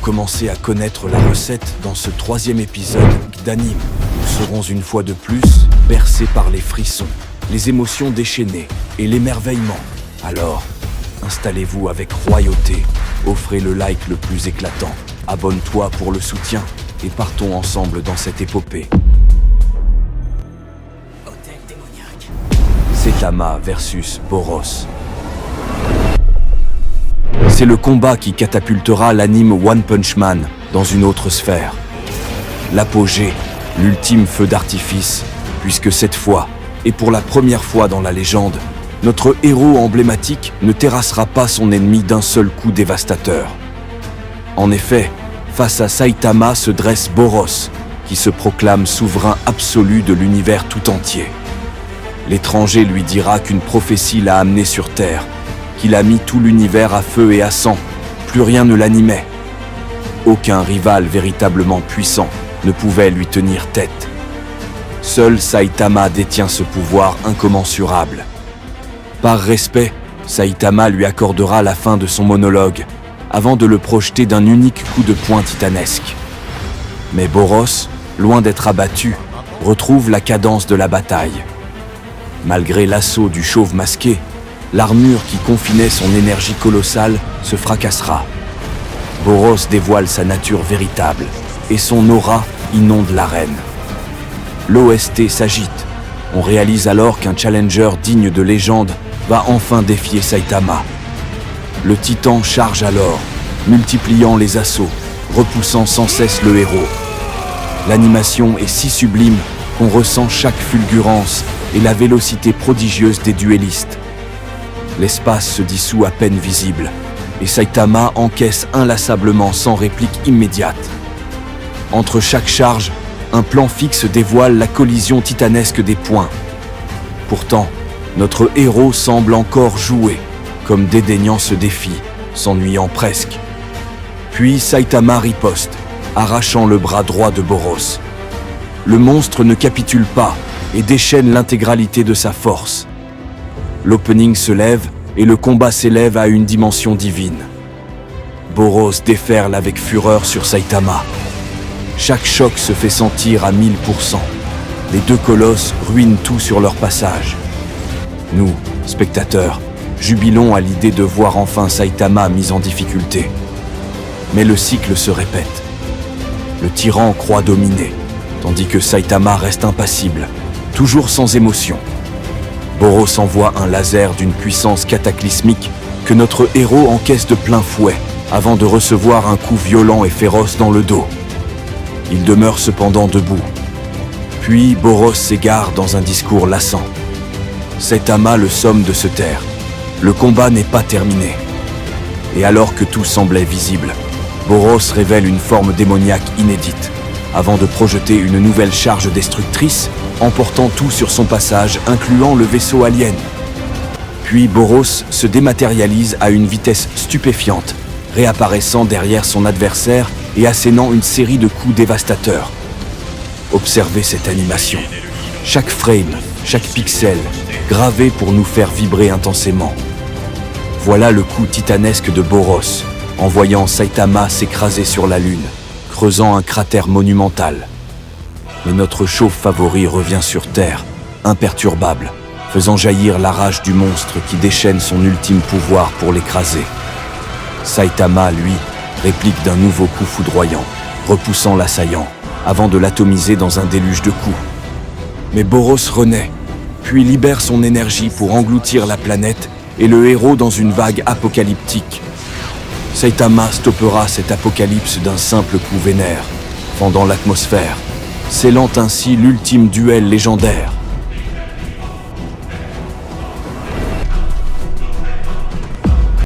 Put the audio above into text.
commencer à connaître la recette dans ce 3e épisode d'Anime. Nous serons une fois de plus bercés par les frissons, les émotions déchaînées et l'émerveillement. Alors, installez-vous avec royauté, offrez le like le plus éclatant, abonne-toi pour le soutien et partons ensemble dans cette épopée. Saitama versus Boros. C'est le combat qui catapultera l'anime One Punch Man dans une autre sphère. L'apogée, l'ultime feu d'artifice, puisque cette fois, et pour la première fois dans la légende, notre héros emblématique ne terrassera pas son ennemi d'un seul coup dévastateur. En effet, face à Saitama se dresse Boros, qui se proclame souverain absolu de l'univers tout entier. L'étranger lui dira qu'une prophétie l'a amené sur Terre, qu'il a mis tout l'univers à feu et à sang, plus rien ne l'animait. Aucun rival véritablement puissant ne pouvait lui tenir tête. Seul Saitama détient ce pouvoir incommensurable. Par respect, Saitama lui accordera la fin de son monologue, avant de le projeter d'un unique coup de poing titanesque. Mais Boros, loin d'être abattu, retrouve la cadence de la bataille. Malgré l'assaut du chauve masqué, l'armure qui confinait son énergie colossale se fracassera. Boros dévoile sa nature véritable, et son aura inonde l'arène. L'OST s'agite. On réalise alors qu'un challenger digne de légende va enfin défier Saitama. Le titan charge alors, multipliant les assauts, repoussant sans cesse le héros. L'animation est si sublime qu'on ressent chaque fulgurance et la vélocité prodigieuse des duellistes. L'espace se dissout à peine visible, et Saitama encaisse inlassablement sans réplique immédiate. Entre chaque charge, un plan fixe dévoile la collision titanesque des poings. Pourtant, notre héros semble encore jouer, comme dédaignant ce défi, s'ennuyant presque. Puis Saitama riposte, arrachant le bras droit de Boros. Le monstre ne capitule pas et déchaîne l'intégralité de sa force. L'opening se lève et le combat s'élève à une dimension divine. Boros déferle avec fureur sur Saitama. Chaque choc se fait sentir à 1000%. Les deux colosses ruinent tout sur leur passage. Nous, spectateurs, jubilons à l'idée de voir enfin Saitama mis en difficulté. Mais le cycle se répète. Le tyran croit dominer, tandis que Saitama reste impassible, toujours sans émotion. Boros envoie un laser d'une puissance cataclysmique que notre héros encaisse de plein fouet, avant de recevoir un coup violent et féroce dans le dos. Il demeure cependant debout. Puis Boros s'égare dans un discours lassant. Saitama le somme de se taire. Le combat n'est pas terminé. Et alors que tout semblait visible, Boros révèle une forme démoniaque inédite, avant de projeter une nouvelle charge destructrice, emportant tout sur son passage, incluant le vaisseau alien. Puis Boros se dématérialise à une vitesse stupéfiante, réapparaissant derrière son adversaire et assénant une série de coups dévastateurs. Observez cette animation. Chaque frame, chaque pixel, gravé pour nous faire vibrer intensément. Voilà le coup titanesque de Boros, envoyant Saitama s'écraser sur la Lune, creusant un cratère monumental. Mais notre chauve favori revient sur Terre, imperturbable, faisant jaillir la rage du monstre qui déchaîne son ultime pouvoir pour l'écraser. Saitama, lui, réplique d'un nouveau coup foudroyant, repoussant l'assaillant, avant de l'atomiser dans un déluge de coups. Mais Boros renaît, puis libère son énergie pour engloutir la planète et le héros dans une vague apocalyptique. Saitama stoppera cette apocalypse d'un simple coup vénère, fendant l'atmosphère, scellant ainsi l'ultime duel légendaire.